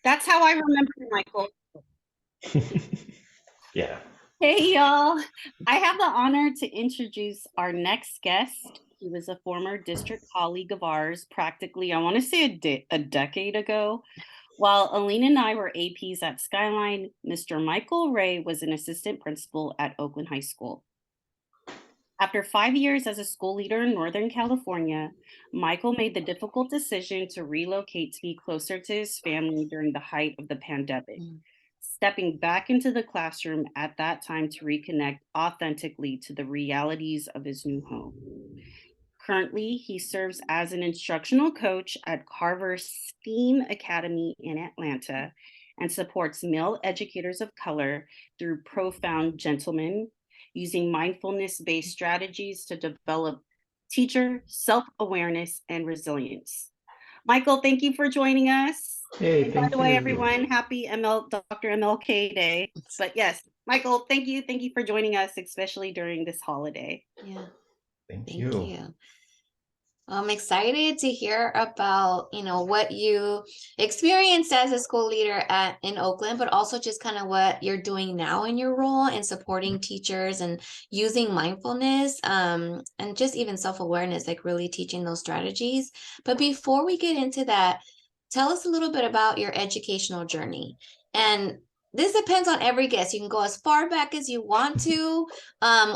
That's how I remember Michael. Yeah. Hey, y'all. I have the honor to introduce our next guest. He was a former district colleague of ours, practically, I want to say a decade ago. While Elin and I were APs at Skyline, Mr. Michael Ray was an assistant principal at Oakland High School. After 5 years as a school leader in Northern California, Michael made the difficult decision to relocate to be closer to his family during the height of the pandemic, Mm. stepping back into the classroom at that time to reconnect authentically to the realities of his new home. Currently, he serves as an instructional coach at Carver STEAM Academy in Atlanta and supports male educators of color through Profound Gentlemen, using mindfulness-based strategies to develop teacher self-awareness and resilience. Michael, thank you for joining us. Hey, And by the thank way, you. everyone, happy Dr. MLK Day. But yes, Michael, thank you. Thank you for joining us, especially during this holiday. Yeah, Thank thank you. you. I'm excited to hear about, what you experienced as a school leader in Oakland, but also just kind of what you're doing now in your role and supporting teachers and using mindfulness, and just even self-awareness, like really teaching those strategies. But before we get into that, tell us a little bit about your educational journey. And this depends on every guest. You can go as far back as you want to,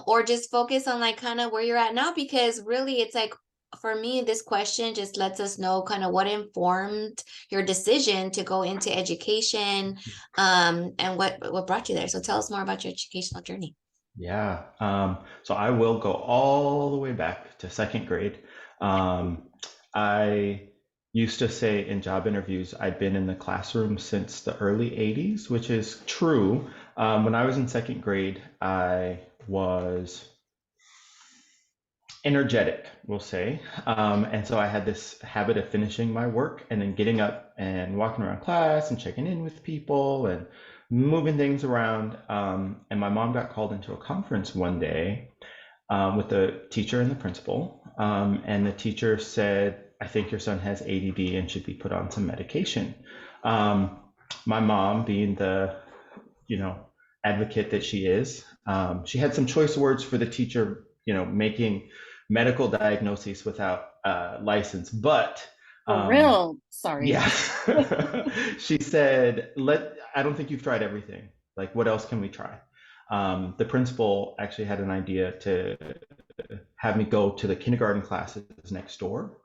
or just focus on like kind of where you're at now, because really it's like, for me, this question just lets us know kind of what informed your decision to go into education, and what brought you there. So tell us more about your educational journey. Yeah. So I will go all the way back to second grade. I used to say in job interviews I'd been in the classroom since the early 80s, which is true. When I was in second grade, I was energetic, we'll say. And so I had this habit of finishing my work and then getting up and walking around class and checking in with people and moving things around. And my mom got called into a conference one day with the teacher and the principal. And the teacher said, I think your son has ADD and should be put on some medication. Um, my mom, being the, you know, advocate that she had some choice words for the teacher, making medical diagnoses without license, but For real, sorry. yeah, she said, I don't think you've tried everything. Like, what else can we try? The principal actually had an idea to have me go to the kindergarten classes next door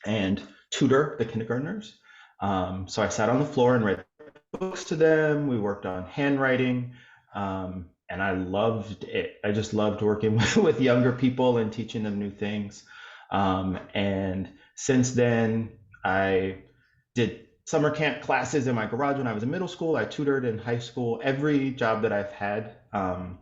and tutor the kindergartners. So I sat on the floor and read books to them. We worked on handwriting, and I loved it. I just loved working with younger people and teaching them new things. And since then, I did summer camp classes in my garage when I was in middle school. I tutored in high school. Every job that I've had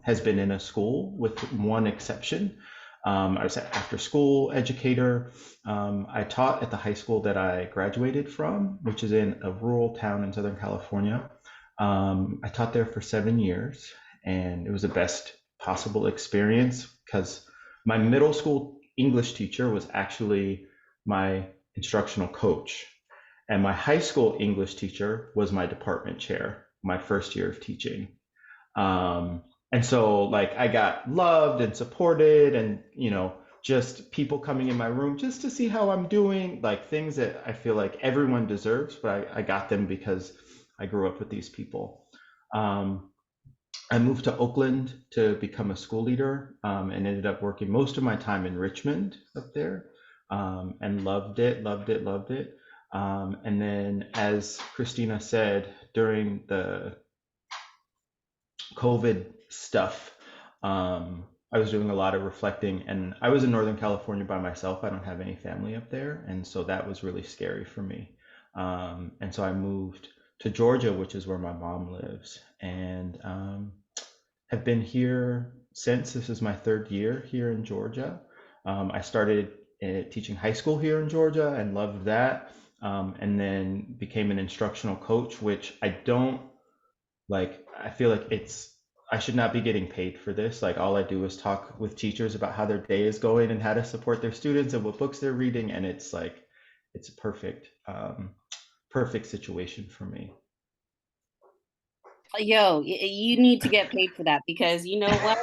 has been in a school, with one exception. I was an after school educator. I taught at the high school that I graduated from, which is in a rural town in Southern California. I taught there for 7 years, and it was the best possible experience because my middle school English teacher was actually my instructional coach, and my high school English teacher was my department chair my first year of teaching. And so like I got loved and supported, and just people coming in my room just to see how I'm doing, like things that I feel like everyone deserves, but I got them because I grew up with these people. Um, I moved to Oakland to become a school leader, and ended up working most of my time in Richmond up there, and loved it, loved it, loved it. And then, as Christina said, during the COVID stuff, I was doing a lot of reflecting, and I was in Northern California by myself. I don't have any family up there, and so that was really scary for me. And so I moved to Georgia, which is where my mom lives, and have been here since. This is my third year here in Georgia. I started teaching high school here in Georgia and loved that, and then became an instructional coach, which I don't like. I feel like I should not be getting paid for this. Like, all I do is talk with teachers about how their day is going and how to support their students and what books they're reading, and it's like it's perfect perfect situation for me. Yo, you need to get paid for that because you know what?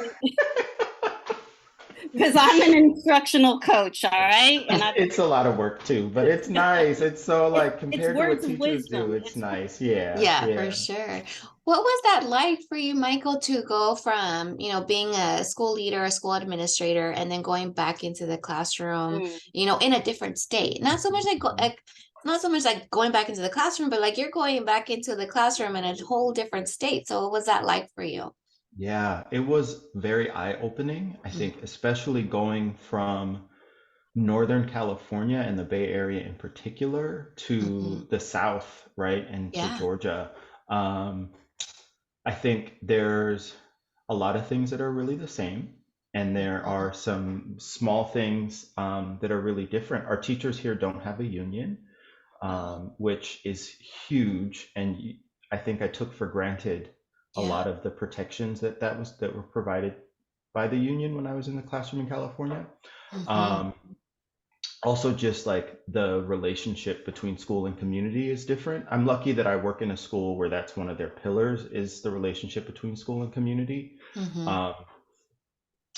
Because I'm an instructional coach, all right? And I It's a lot of work too, but it's nice. It's so like it's compared to what words of teachers do, wisdom. it's nice. Yeah, Yeah, for yeah. sure. What was that like for you, Michael, to go from, being a school leader, a school administrator, and then going back into the classroom, Mm. in a different state? Not so much Mhm. not so much like going back into the classroom, but like you're going back into the classroom in a whole different state. So what was that like for you? Yeah, it was very eye-opening. I Mm, think especially going from Northern California and the Bay Area in particular mhm. to the South, right, and to Yeah. Georgia. Um, I think there's a lot of things that are really the same, and there Mhm. are some small things that are really different. Our teachers here don't have a union, Wow. which is huge, and I think I took for granted a Yeah. lot of the protections that were provided by the union when I was in the classroom in California. Hmm. Um, Also, just like the relationship between school and community is different. I'm lucky that I work in a school where that's one of their pillars is the relationship between school and community. Hmm. Um,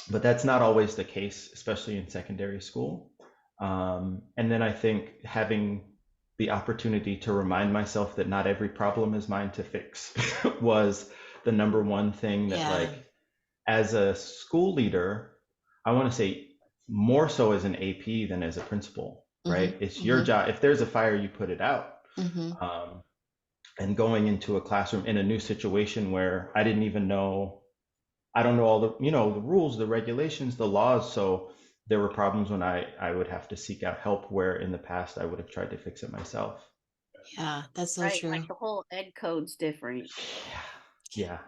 but that's not always the case, especially in secondary school. And then I think having the opportunity to remind myself that not every problem is mine to fix was the number one thing that, Yeah. like, as a school leader, I want to say more so as an AP than as a principal, Hmm. right? It's your Hmm. job. If there's a fire, you put it out. Hmm. Um, and going into a classroom in a new situation where I didn't even know, I don't know all the, the rules, the regulations, the laws. So there were problems when I would have to seek out help where in the past I would have tried to fix it myself. Yeah, that's so Right, like true. the whole ed code's different. Yeah.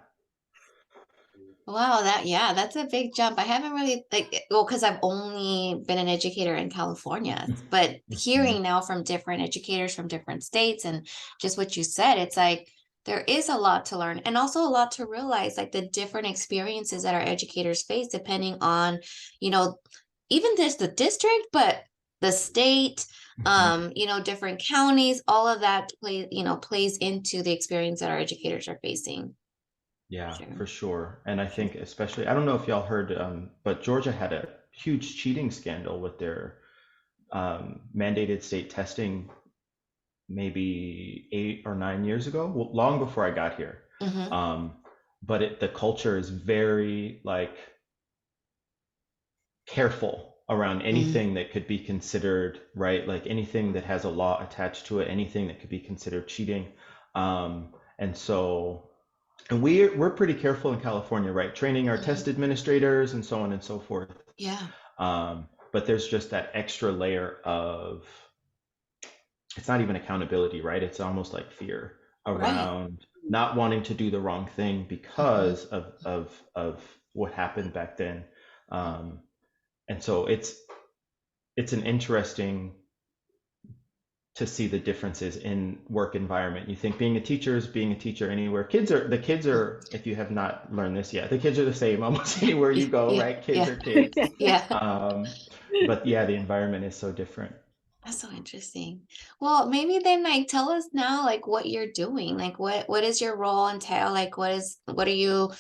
Wow, yeah, that's a big jump. I haven't really well, because I've only been an educator in California, but Mhm. hearing now from different educators from different states and just what you said, it's like there is a lot to learn and also a lot to realize, like the different experiences that our educators face depending on, you know, even just the district, but the state, Mhm. different counties, all of that plays into the experience that our educators are facing. Yeah, Sure. for sure. And I Sure. think especially, I don't know if y'all heard, but Georgia had a huge cheating scandal with their mandated state testing maybe 8 or 9 years ago, long before I got here. Mm-hmm. Um, but the culture is very like careful around Mm-hmm. anything that could be considered, right? Like anything that has a law attached to it, anything that could be considered cheating. And so and we're pretty careful in California, right? Training our Mm-hmm. test administrators and so on and so forth. Yeah. But there's just that extra layer of, it's not even accountability, right? It's almost like fear Right. around not wanting to do the wrong thing Mm-hmm. because of what happened back then. Um, and so it's an interesting to see the differences in work environment. You think being a teacher is being a teacher anywhere. The kids are, if you have not learned this yet, the kids are the same almost anywhere you go, Yeah. right? Kids Yeah. are kids. Yeah. Um, but yeah, the environment is so different. That's so interesting. Well, maybe then like tell us now like what you're doing. Like what is your role entail? Like what are you,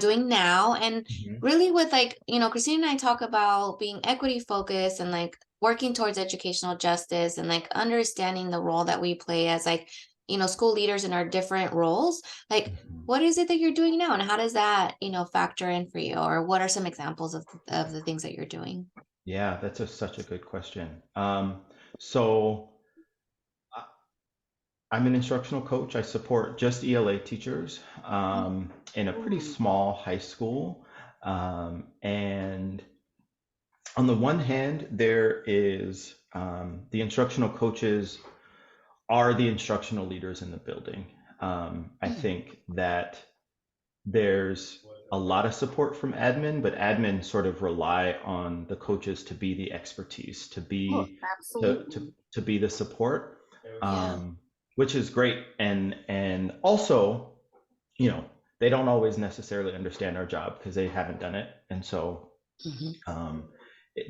doing now? And Mhm. really with like, Christine and I talk about being equity focused and like working towards educational justice and like understanding the role that we play as like, school leaders in our different roles. Like Mhm. what is it that you're doing now and how does that, factor in for you? Or what are some examples of the things that you're doing? Yeah, that's such a good question. So I- I'm an instructional coach. I support just ELA teachers in a pretty Ooh. small high school. And on the one hand, there is the instructional coaches are the instructional leaders in the building. I Mm, think that there's a lot of support from admin, but admin sort of rely on the coaches to be the expertise, Oh, absolutely. to be the support, yeah. which is great. And also, you know, they don't always necessarily understand our job because they haven't done it, and so Mhm. um,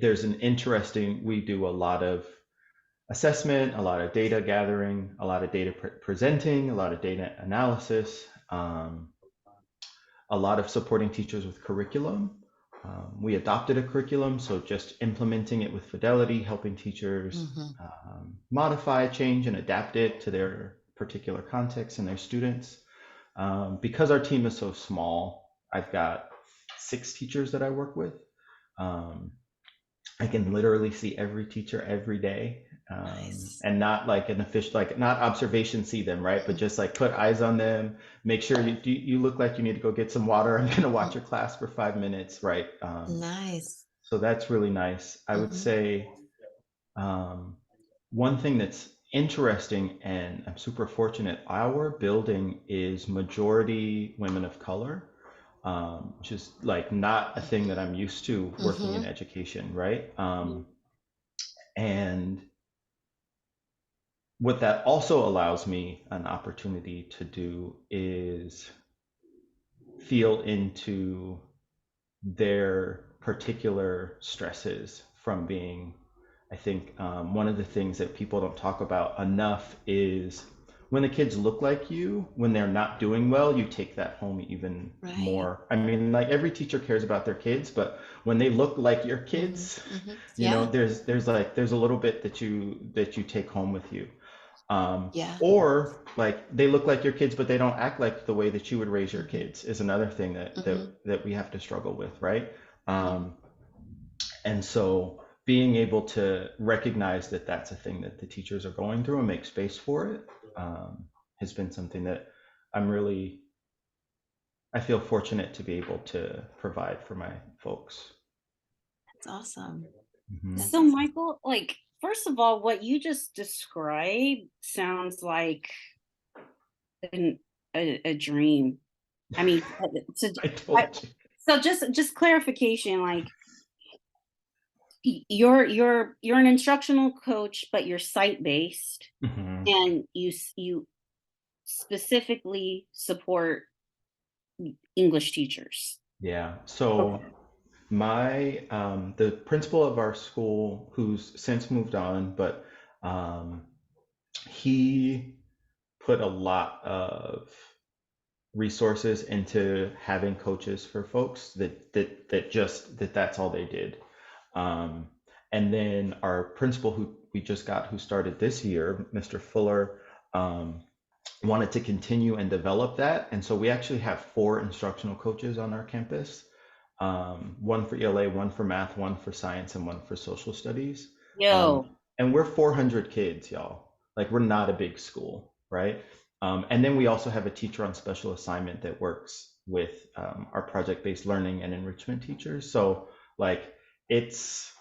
there's an interesting. We do a lot of assessment, a lot of data gathering, a lot of data presenting, a lot of data analysis, a lot of supporting teachers with curriculum. We adopted a curriculum, so just implementing it with fidelity, helping teachers modify, change, and adapt it to their particular context and their students. Because our team is so small, I've got 6 teachers that I work with. I can literally see every teacher every day, Nice. and not like an official, like not observation see them, right? But just like put eyes on them, make sure you look like you need to go get some water. I'm gonna watch your class for 5 minutes, right? Nice. So that's really nice. I would say one thing that's interesting, and I'm super fortunate, our building is majority women of color, which is like not a thing that I'm used to working in education, right? And what that also allows me an opportunity to do is feel into their particular stresses from being, I think one of the things that people don't talk about enough is when the kids look like you, when they're not doing well, you take that home even more. I mean, like every teacher cares about their kids, but when they look like your kids, you know, there's a little bit that you take home with you. Or like they look like your kids, but they don't act like the way that you would raise your kids is another thing that we have to struggle with, right? And so being able to recognize that that's a thing that the teachers are going through and make space for it has been something that I feel fortunate to be able to provide for my folks. That's awesome. So Michael, like, first of all, what you just described sounds like a dream. I mean, I told you. so just clarification, like you're an instructional coach, but you're site-based, and you specifically support English teachers. Yeah. So my the principal of our school, who's since moved on, but he put a lot of resources into having coaches for folks that's all they did. And then our principal, who we just got, who started this year, Mr. Fuller, wanted to continue and develop that. And so we actually have 4 instructional coaches on our campus, one for ELA, one for math, one for science, and one for social studies. And we're 400 kids, y'all. Like, we're not a big school, right? And then we also have a teacher on special assignment that works with our project-based learning and enrichment teachers. So like it's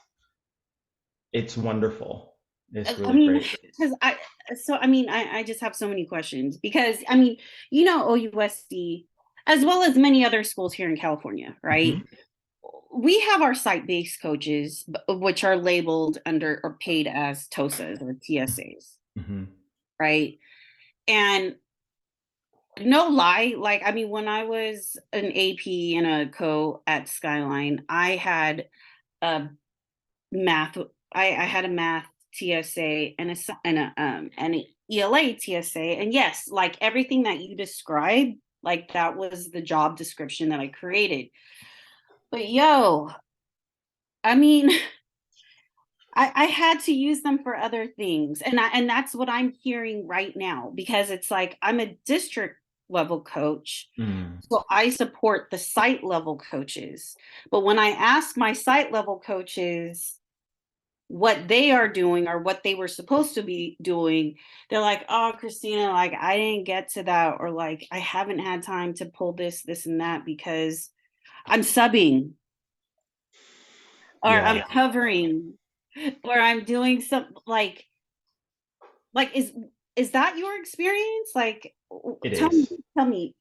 wonderful. It's really great. Because I just have so many questions because I mean, OUSD, as well as many other schools here in California, right? We have our site-based coaches, which are labeled under or paid as TOSAs or TSAs, right? And no lie, like, I mean, when I was an AP and a co at Skyline, I had a math, I had a math TSA and an ELA TSA. And yes, like everything that you described, like that was the job description that I created. But I mean, I had to use them for other things. And that's what I'm hearing right now, because it's like I'm a district level coach. So I support the site level coaches. But when I ask my site level coaches what they are doing or what they were supposed to be doing, they're like, oh, Christina, like I didn't get to that, or like I haven't had time to pull this and that because I'm subbing, or I'm covering, or I'm doing some like is that your experience? Like, tell me.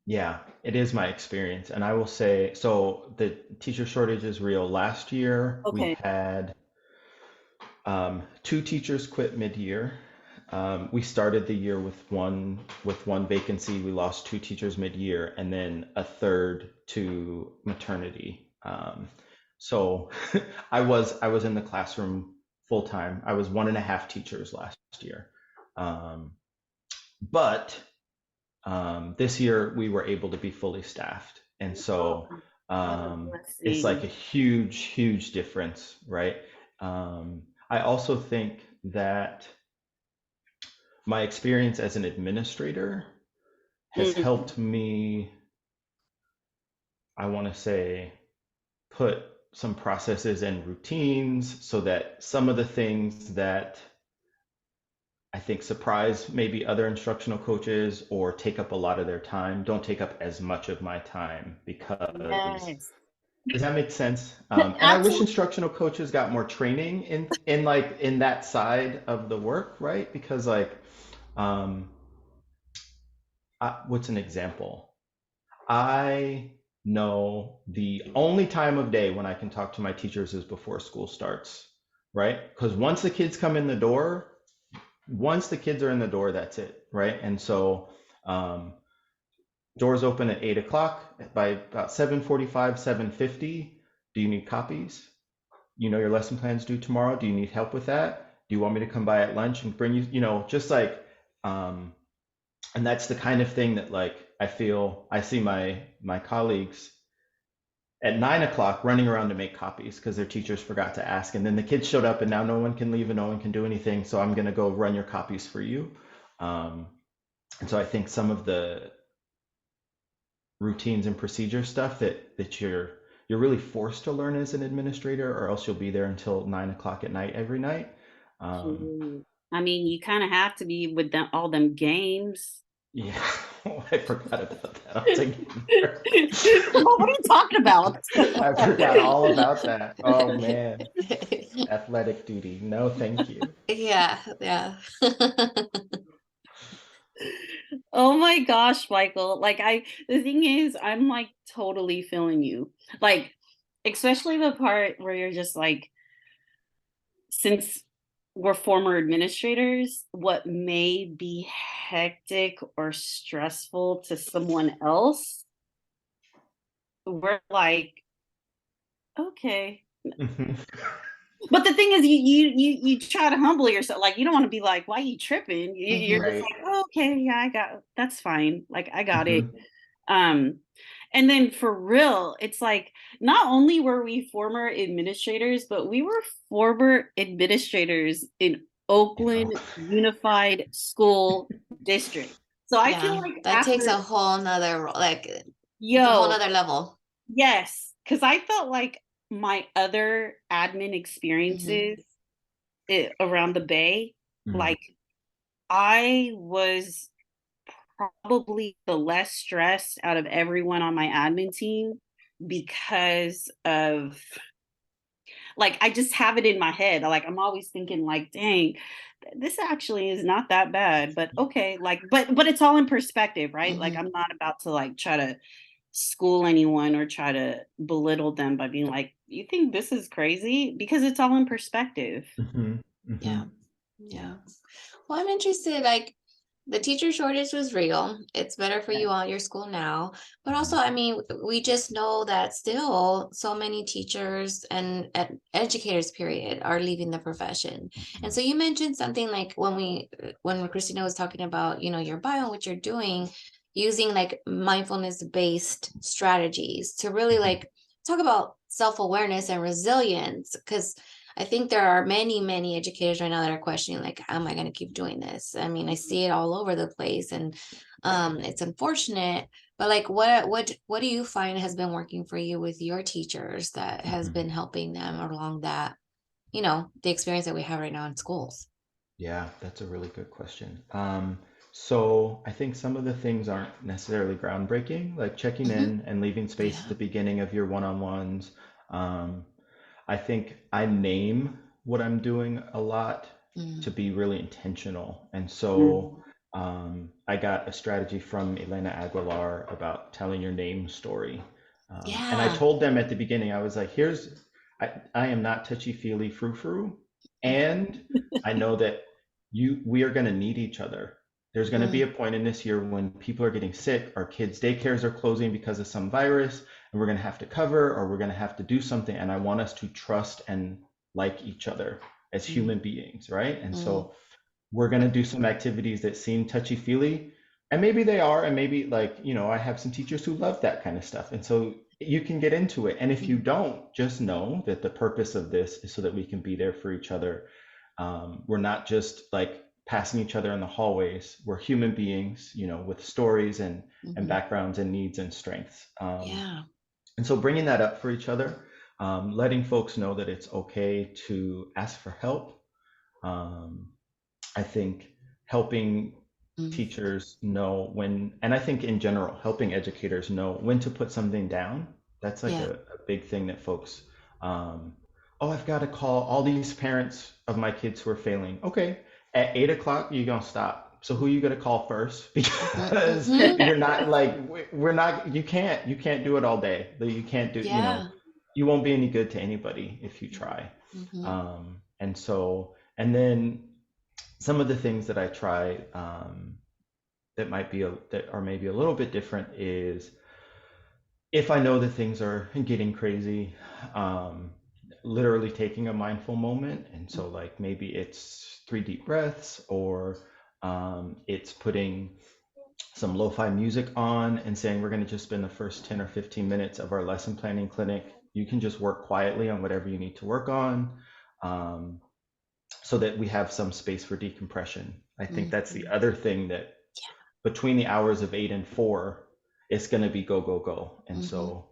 Yeah, it is my experience. And I will say, so the teacher shortage is real. Last year, we had 2 teachers quit mid-year. We started the year with one vacancy. We lost 2 teachers mid-year, and then a third to maternity. So I was in the classroom full-time. I was 1.5 teachers last year. But this year we were able to be fully staffed. And so What a it's like a blessing. huge, huge difference, right? I also think that my experience as an administrator has Mm. helped me, I want to say, put some processes and routines so that some of the things that I think surprise maybe other instructional coaches or take up a lot of their time don't take up as much of my time because Yes. does that make sense? And I wish Absolutely. instructional coaches got more training in like in that side of the work, right? Because like, um, what's an example? I know the only time of day when I can talk to my teachers is before school starts, right? Because once the kids are in the door, that's it, right? And so um, doors open at 8 o'clock. By about 7:45, 7:50, do you need copies? You know your lesson plans due tomorrow. Do you need help with that? Do you want me to come by at lunch and bring you, just like, um, and that's the kind of thing that like I feel I see my colleagues at 9 o'clock running around to make copies because their teachers forgot to ask, and then the kids showed up, and now no one can leave and no one can do anything. So I'm gonna go run your copies for you. Um, and so I think some of the routines and procedure stuff that you're really forced to learn as an administrator, or else you'll be there until 9 o'clock at night every night. Um, Shoot. I mean, you kind of have to be with them, all them games. yeah, I forgot about that. I'll take it there. What are you talking about? I forgot all about that. Oh man, athletic duty. No, thank you. Yeah, yeah. Oh my gosh, Michael. The thing is, I'm like totally feeling you. Like, especially the part where you're just like, since we're former administrators, what may be hectic or stressful to someone else, we're like, okay. Mhm. But the thing is, you try to humble yourself. Like, you don't want to be like, why are you tripping? You're Mhm. just Right. like, oh, okay, yeah, I got that's fine. Like, I got it. Hmm. Um, and then for real, it's like not only were we former administrators, but we were former administrators in Oakland Unified School District. So I feel Yeah, like that takes a after, whole nother like it's a whole yo, nother level. yes, because I felt like my other admin Hmm. experiences around the Bay, Hmm. like I was probably the less stressed out of everyone on my admin team because of like I just have it in my head. Like I'm always thinking like, dang, this actually is not that bad. But okay, like but it's all in perspective, right? Like Hmm. I'm not about to like try to school anyone or try to belittle them by being like, you think this is crazy? Because it's all in perspective. Hmm. Hmm. Yeah. Yeah. Well, I'm interested, like the teacher shortage was real. It's better for you all at your school now. But also, I mean, we just know that still so many teachers and educators, period, are leaving the profession. And so you mentioned something like when Christina was talking about, your bio and what you're doing, using like mindfulness-based strategies to really like talk about self-awareness and resilience. Because I think there are many, many educators right now that are questioning, like, am I going to keep doing this? I mean, I see it all over the place, and it's unfortunate. But like, what do you find has been working for you with your teachers that has Hmm. been helping them along that, the experience that we have right now in schools? Yeah, that's a really good question. So I think some of the things aren't necessarily groundbreaking, like checking Hmm. in and leaving space at Yeah. the beginning of your one-on-ones. Um, I think I name what I'm doing a lot to Mm. be really intentional. And so Mm. I got a strategy from Elena Aguilar about telling your name story. And I Yeah. told them at the beginning, I was like, I am not touchy-feely frou-frou. And I know that we are going to need each other. There's going to be a Mm. point in this year when people are getting sick, our kids' daycares are closing because of some virus, and we're going to have to cover or we're going to have to do something. And I want us to trust and like each other as Mm. human beings, right? And Mm. so we're going to do some activities that seem touchy-feely, and maybe they are, and maybe, like, I have some teachers who love that kind of stuff, and so you can get into it. And if you don't, just know that the purpose of this is so that we can be there for each other. We're not just like passing each other in the hallways. We're human beings, with stories and backgrounds and needs and strengths. Yeah. And so bringing that up for each other, letting folks know that it's okay to ask for help. I think helping teachers know when, and I think in general, helping educators know when to put something down. That's like Yeah. a big thing that folks, oh, I've got to call all these parents of my kids who are failing. Okay, at 8 o'clock, you're going to stop. So who are you going to call first? Because Mhm. you're not like, we're not, you can't do it all day. You can't do, Yeah. you won't be any good to anybody if you try. Mhm. And so, and then some of the things that I try, that are maybe a little bit different is, if I know that things are getting crazy, literally taking a mindful moment. And so, like, maybe it's 3 deep breaths, or it's putting some lo-fi music on and saying, we're going to just spend the first 10 or 15 minutes of our lesson planning clinic. You can just work quietly on whatever you need to work on, so that we have some space for decompression. I think that's the other thing, that between the hours of 8 and 4, it's going to be go, go, go. And so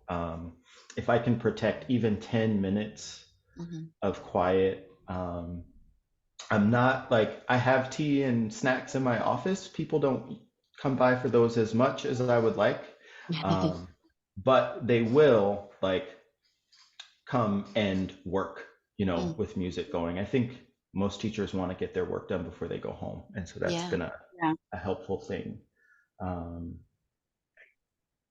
if I can protect even 10 minutes of quiet, I'm not like, I have tea and snacks in my office. People don't come by for those as much as I would like. But they will, like, come and work, with music going. I think most teachers want to get their work done before they go home. And so that's Yeah. been Yeah. a helpful thing.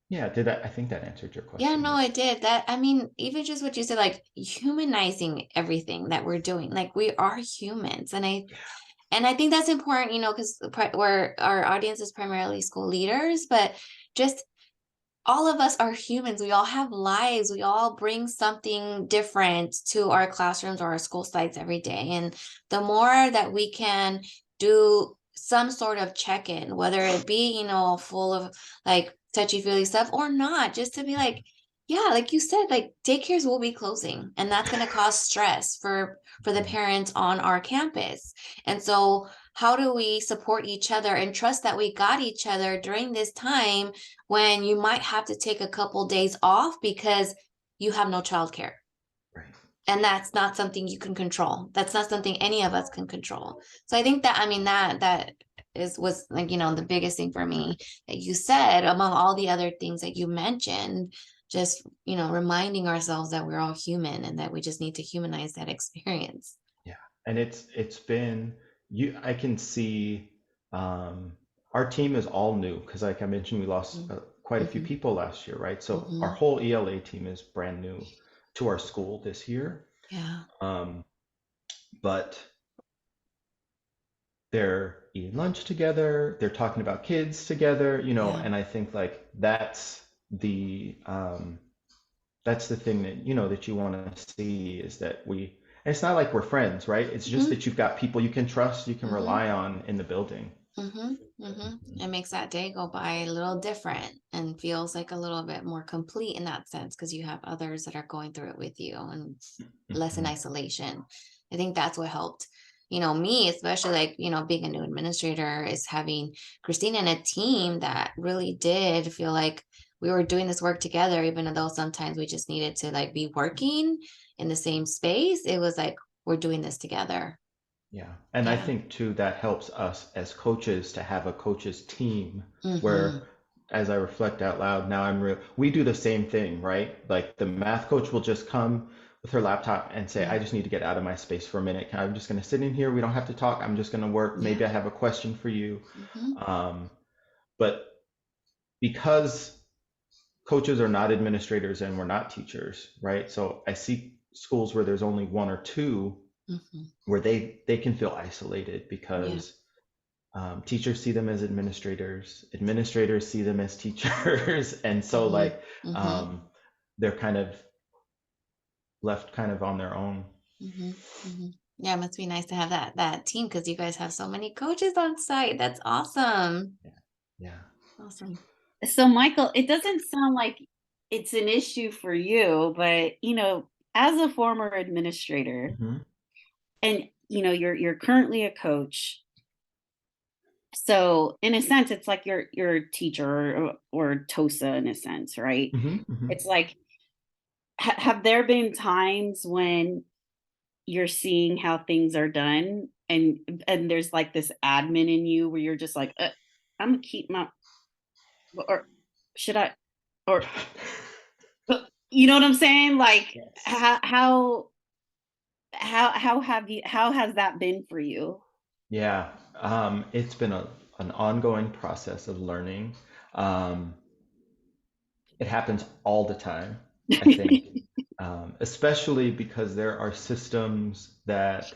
Yeah, I think that answered your Yeah, question? no, it did. That, I mean, even just what you said, like humanizing everything that we're doing. Like, we are humans. And I think that's important, because we're our audience is primarily school leaders, but just all of us are humans. We all have lives. We all bring something different to our classrooms or our school sites every day. And the more that we can do some sort of check-in, whether it be, full of like touchy-feely stuff or not, just to be like, yeah, like you said, like daycares will be closing, and that's going to cause stress for the parents on our campus. And so how do we support each other and trust that we got each other during this time when you might have to take a couple days off because you have no childcare? Right. And that's not something you can control. That's not something any of us can control. So I think that, I mean, that was like, the biggest thing for me that you said, among all the other things that you mentioned, just, reminding ourselves that we're all human and that we just need to humanize that experience. Yeah. And it's been, I can see, our team is all new, because like I mentioned, we lost quite a few people last year, right? So our whole ELA team is brand new to our school this year. Yeah. But they're eating lunch together, they're talking about kids together, Yeah. and I think, like, that's the thing that, that you want to see, is that and it's not like we're friends, right? It's just that you've got people you can trust, you can rely on in the building. It makes that day go by a little different and feels like a little bit more complete in that sense, because you have others that are going through it with you and less in isolation. I think that's what helped, me, especially, like, being a new administrator, is having Christina and a team that really did feel like we were doing this work together, even though sometimes we just needed to like be working in the same space. It was like, we're doing this together. Yeah. And I Yeah. think too, that helps us as coaches to have a coaches team Mm-hmm. where, as I reflect out loud, now we do the same thing, right? Like, the math coach will just come with her laptop and say, I just need to get out of my space for a minute. I'm just going to sit in here. We don't have to talk. I'm just going to work. Maybe I have a question for you. But because coaches are not administrators and we're not teachers, right? So I see schools where there's only one or two where they can feel isolated, because teachers see them as administrators see them as teachers, and so like they're kind of left kind of on their own. Yeah, it must be nice to have that team because you guys have so many coaches on site. That's awesome. Yeah. Awesome. So, Michael, it doesn't sound like it's an issue for you, but as a former administrator, Hmm. and you're currently a coach. So, in a sense, it's like you're a teacher or TOSA in a sense, right? Hmm. Hmm. It's like, have there been times when you're seeing how things are done, and there's like this admin in you where you're just like, I'm gonna keep my, or should I, or you know what I'm saying? Like, Yes. how has that been for you? Yeah. It's been an ongoing process of learning. Um, it happens all the time, I think, especially because there are systems that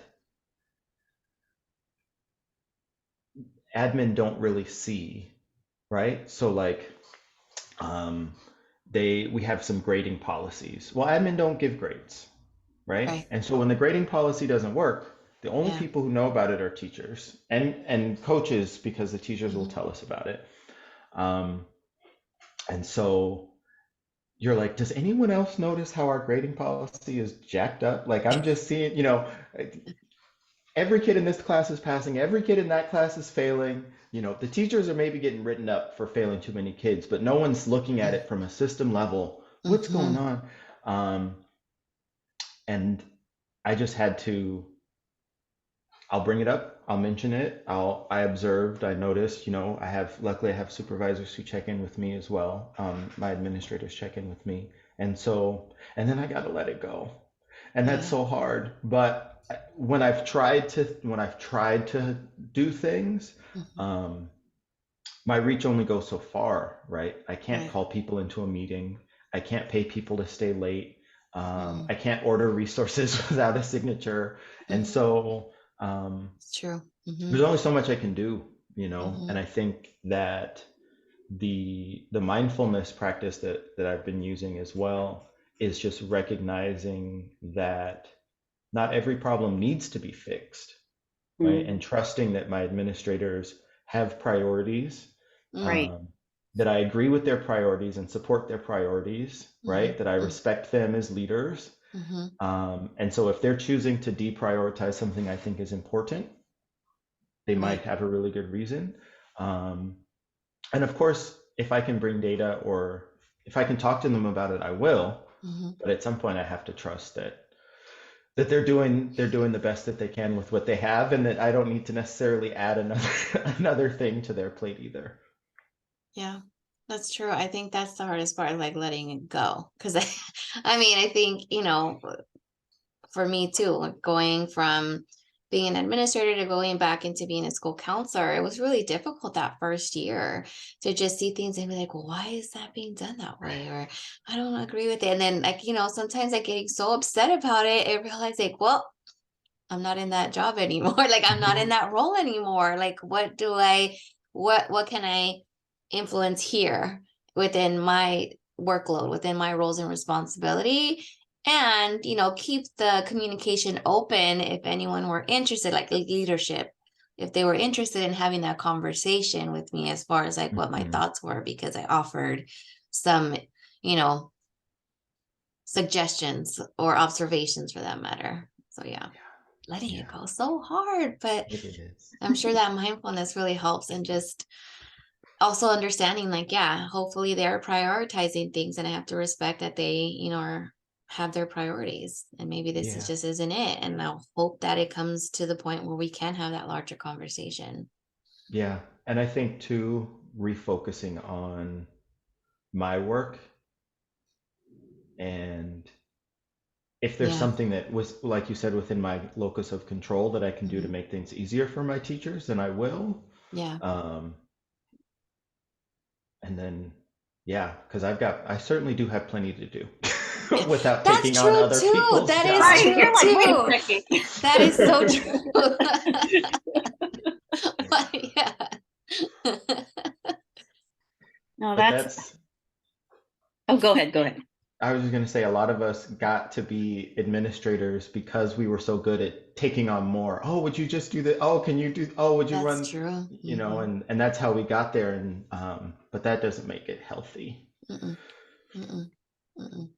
admin don't really see, right? So like, um, we have some grading policies. Well, admin don't give grades, right? Right. And so when the grading policy doesn't work, the only Yeah. people who know about it are teachers and coaches, because the teachers will Hmm. tell us about it. Um, and so you're like, does anyone else notice how our grading policy is jacked up? Like, I'm just seeing, every kid in this class is passing, every kid in that class is failing. The teachers are maybe getting written up for failing too many kids, but no one's looking at it from a system level. What's going Hmm. on? Um, and I just had to, I'll bring it up, I'll mention it. I observed, I noticed, luckily I have supervisors who check in with me as well. My administrators check in with me. And then I got to let it go. And that's Yeah. so hard. But when I've tried to do things, Hmm. um, my reach only goes so far, right? I can't Right. call people into a meeting. I can't pay people to stay late. Hmm. I can't order resources without a signature. And Hmm. so, It's true. Hmm. there's only so much I can do, and Hmm. I think that the mindfulness practice that I've been using as well is just recognizing that not every problem needs to be fixed, right? Mm, And trusting that my administrators have priorities, Hmm. right. um, that I agree with their priorities and support their priorities, Hmm. right? That I respect them as leaders. Hmm. And so if they're choosing to deprioritize something I think is important, they might Right. have a really good reason. Um, and of course, if I can bring data or if I can talk to them about it, I will. Hmm. But at some point, I have to trust that they're doing the best that they can with what they have, and that I don't need to necessarily add another another thing to their plate either. Yeah, that's true. I think that's the hardest part, like letting it go. Because I mean, I think, for me too, like going from being an administrator to going back into being a school counselor, it was really difficult that first year to just see things and be like, well, why is that being done that way? Or I don't agree with it. And then, like, sometimes like getting so upset about it, I realized like, well, I'm not in that job anymore. Like I'm not in that role anymore. Like what can I influence here within my workload, within my roles and responsibility? And, keep the communication open if anyone were interested, like leadership, if they were interested in having that conversation with me as far as like what my Mhm. thoughts were, because I offered some, you know, suggestions or observations for that matter. So yeah, letting it Yeah, go so hard, but it is. I'm sure that mindfulness really helps, and just also understanding like, yeah, hopefully they're prioritizing things and I have to respect that they, have their priorities, and maybe this is Yeah, just isn't it, and I'll hope that it comes to the point where we can have that larger conversation. yeah, and I think too, refocusing on my work, and if there's Yeah. something that was, like you said, within my locus of control that I can do to Hmm. make things easier for my teachers, then I will. Yeah. Um, and then, yeah, because I certainly do have plenty to do without That's taking on true other too. people's That is Right. jobs. true You're like, wait a too. second. That is so true. But yeah. No, But that's, that's oh, go ahead. Go ahead. I was just going to say a lot of us got to be administrators because we were so good at taking on more. Oh, would you just do that? Oh, can you do? Oh, would you That's run? true. You know, and that's how we got there. And but that doesn't make it healthy. Mm-mm. Mm-mm. Mm-mm.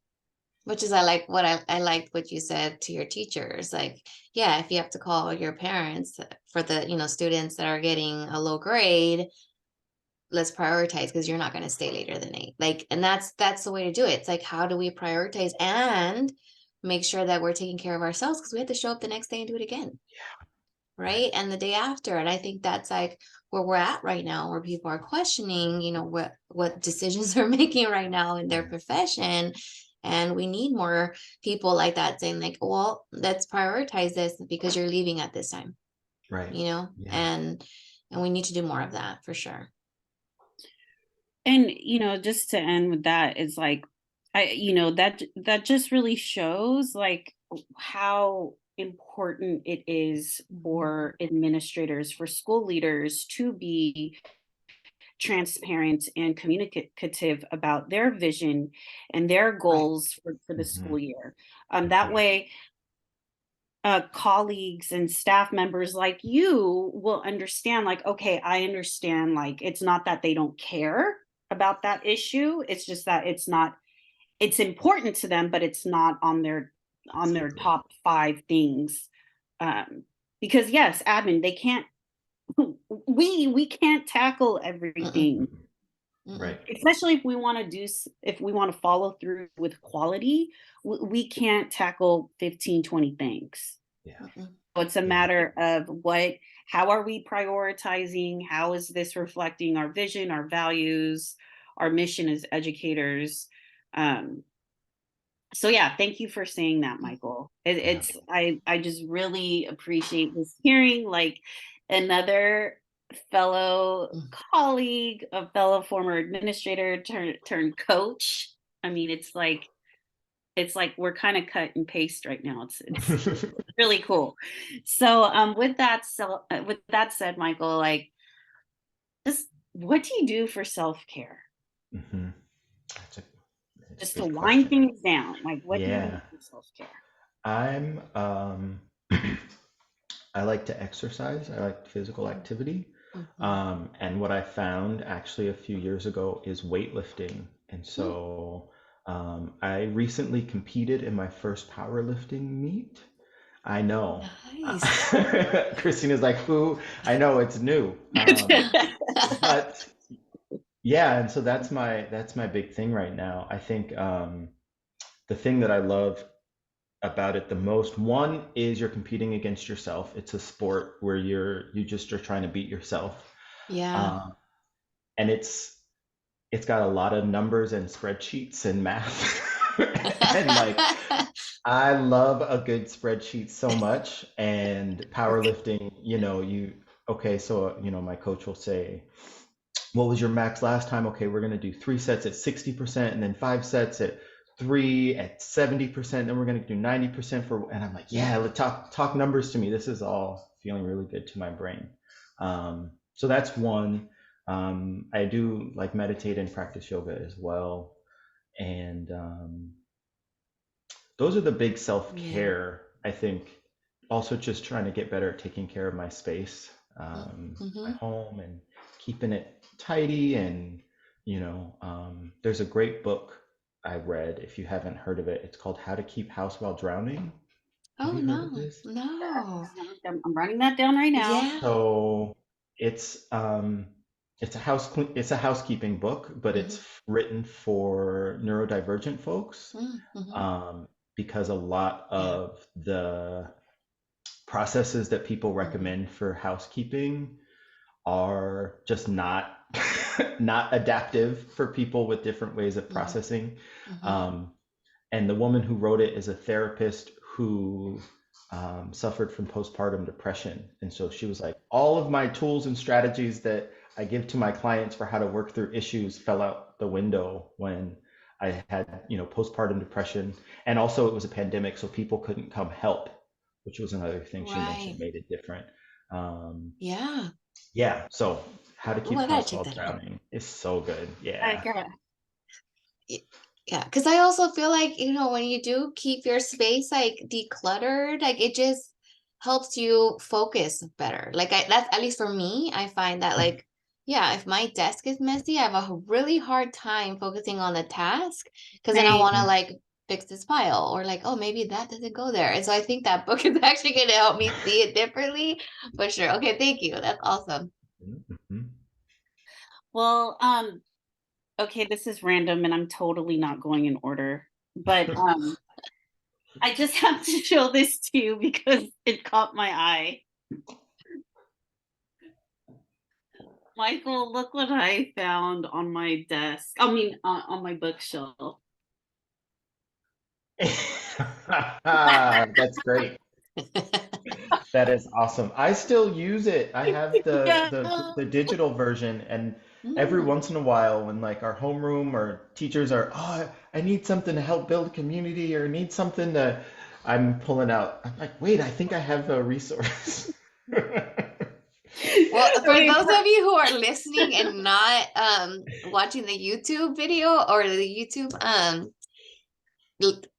Which is, I like what I liked what you said to your teachers. Like, yeah, if you have to call your parents for the, students that are getting a low grade, let's prioritize because you're not going to stay later than 8. Like, and that's the way to do it. It's like, how do we prioritize and make sure that we're taking care of ourselves, because we have to show up the next day and do it again, Right. right? And the day after. And I think that's like where we're at right now, where people are questioning, what decisions they're making right now in their profession. And we need more people like that saying like, well, let's prioritize this because you're leaving at this time, Right. Yeah. and we need to do more of that for sure. And just to end with that is like, that just really shows like how important it is for administrators, for school leaders to be transparent and communicative about their vision and their Right. goals for the Hmm. school year. That way, colleagues and staff members like you will understand, like, okay, I understand, like, it's not that they don't care about that issue. It's just that it's important to them, but it's not on their Exactly. top 5 things. Because yes, admin, they can't, we can't tackle Mm-mm. everything, Mm-mm. Right. especially if we want to follow through with quality. We can't tackle 15, 20 things. Yeah. Mm-mm. So it's a Yeah. matter of how are we prioritizing? How is this reflecting our vision, our values, our mission as educators? Um, so yeah, thank you for saying that, Michael. Yeah. I just really appreciate this hearing, like, another fellow Mm. colleague, a fellow former administrator turned coach. I mean, it's like we're kind of cut and paste right now. It's really cool. So with that said, Michael, like, just what do you do for self-care? Hmm. That's a Just to good wind question. things down. Like, what do you do Yeah. for self-care? I'm I like to exercise. I like physical activity. Mhm. And what I found actually a few years ago is weightlifting. And Mm. so I recently competed in my first powerlifting meet. I know. Nice. Christina's like, "Who?" I know it's new. But yeah, and so that's my big thing right now. I think the thing that I love about it the most, one is you're competing against yourself. It's a sport where you just are trying to beat yourself. Yeah. Um, and it's got a lot of numbers and spreadsheets and math. And like I love a good spreadsheet so much. And powerlifting, okay, so my coach will say, what was your max last time? Okay, we're gonna do 3 sets at 60%, and then 5 sets at 3 at 70%. Then we're gonna do 90% and I'm like, yeah, let's talk numbers to me. This is all feeling really good to my brain. So that's one. I do like meditate and practice yoga as well, and those are the big self Yeah. care. I think also just trying to get better at taking care of my space, my Mm-hmm. home, and keeping it tidy. And there's a great book I read. If you haven't heard of it, it's called How to Keep House While Drowning. Have Oh you heard of no, this? no. I'm writing that down right now. Yeah. So it's it's a housekeeping book, but Mm-hmm. it's written for neurodivergent folks, Mm-hmm. um, because a lot Yeah. of the processes that people Mm-hmm. recommend for housekeeping are just not not adaptive for people with different ways of Mm-hmm. processing. Mm-hmm. Um, and the woman who wrote it is a therapist who suffered from postpartum depression. And so she was like, all of my tools and strategies that I give to my clients for how to work through issues fell out the window when I had, postpartum depression. And also it was a pandemic, so people couldn't come help, which was another thing she mentioned Right. made it different. Um, Yeah. yeah, so how to Oh, keep I gotta house check while that out. drowning is so good. I Yeah. got Yeah, because I also feel like, when you do keep your space like decluttered, like it just helps you focus better. Like that's at least for me, I find that like, yeah, if my desk is messy, I have a really hard time focusing on the task because then I Same. want to like fix this file or like, oh, maybe that doesn't go there. And so I think that book is actually going to help me see it differently. For sure. Okay, thank you. That's awesome. Mhm. Well, okay, this is random and I'm totally not going in order, but I just have to show this to you because it caught my eye. Michael, look what I found on my desk. I mean, on my bookshelf. That's great. That is awesome. I still use it. I have the Yeah. the digital version, and every Mm. once in a while, when like our homeroom or teachers are, oh, I need something to help build community or need something to, I'm pulling out. I'm like, wait, I think I have a resource. Well, for Okay, those of you who are listening and not watching the YouTube video or the YouTube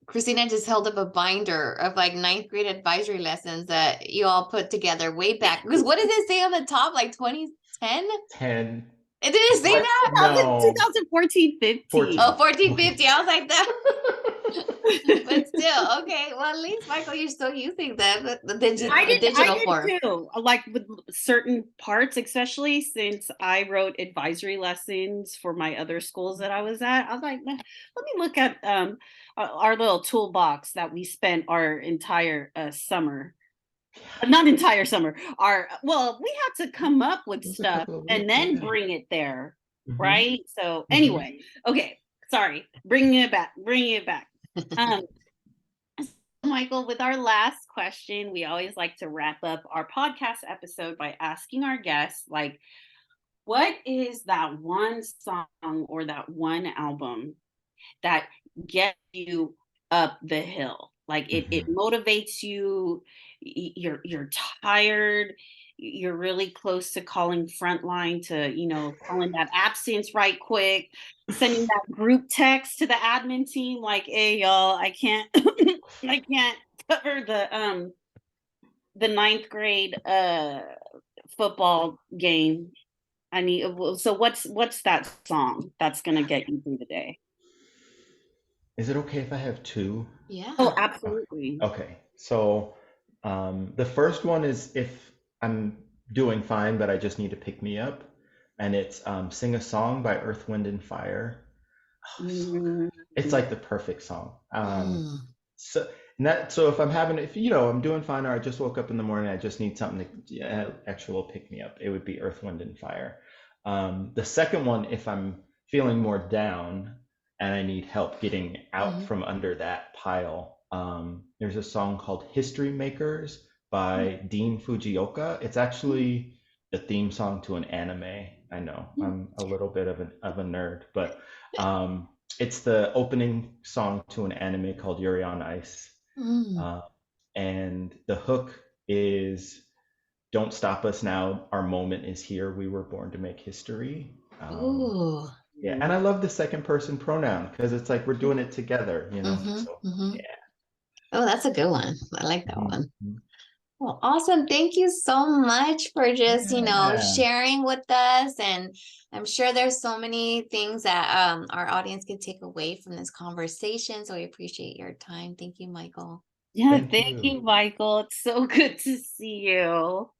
Christina just held up a binder of like ninth grade advisory lessons that you all put together way back. Because what does it say on the top? Like 2010? 10. It didn't say What? that? No. 2014, 15. Oh, 14. 14, Okay. 50. I was like that. But still, okay. Well, at least Michael, you're still using Yeah. the I digital form. did too. Like with certain parts, especially since I wrote advisory lessons for my other schools that I was at. I was like, "Man, let me look at our little toolbox that we spent our entire summer. Not entire summer. Our well, we had to come up with It was a stuff couple of and weeks. then Yeah. bring it there, Hmm. right? So Hmm. anyway, okay, sorry, bringing it back, bringing it back. Um, Michael, with our last question, we always like to wrap up our podcast episode by asking our guests, like, what is that one song or that one album that gets you up the hill? Like it Hmm. motivates you, you're tired, you're really close to calling frontline to, calling that absence right quick, sending that group text to the admin team like, hey y'all, I can't I can't cover the ninth grade football game. I need so what's that song that's gonna get you through the day? Is it okay if I have two? Oh, Yeah. absolutely. Okay. So the first one is if I'm doing fine, but I just need to pick me up. And it's Sing a Song by Earth, Wind, and Fire. Oh, so good. Mm, It's like the perfect song. Mm. So so if I'm having, if I'm doing fine or I just woke up in the morning, I just need something to actual pick me up. It would be Earth, Wind, and Fire. The second one, if I'm feeling more down and I need help getting out Mhm. from under that pile, there's a song called History Makers by Dean Fujioka. It's actually the theme song to an anime. I know I'm a little bit of a nerd, but it's the opening song to an anime called Yuri on Ice. Mm. Uh, and the hook is "Don't stop us now. Our moment is here. We were born to make history." Ooh. Yeah, and I love the second person pronoun because it's like we're doing it together. Mm-hmm. So Mm-hmm. yeah. Oh, that's a good one. I like that Mhm. one. Well, awesome. Thank you so much for just, Yeah. sharing with us. And I'm sure there's so many things that our audience can take away from this conversation. So we appreciate your time. Thank you, Michael. yeah, Thank thank you. you, Michael. It's so good to see you.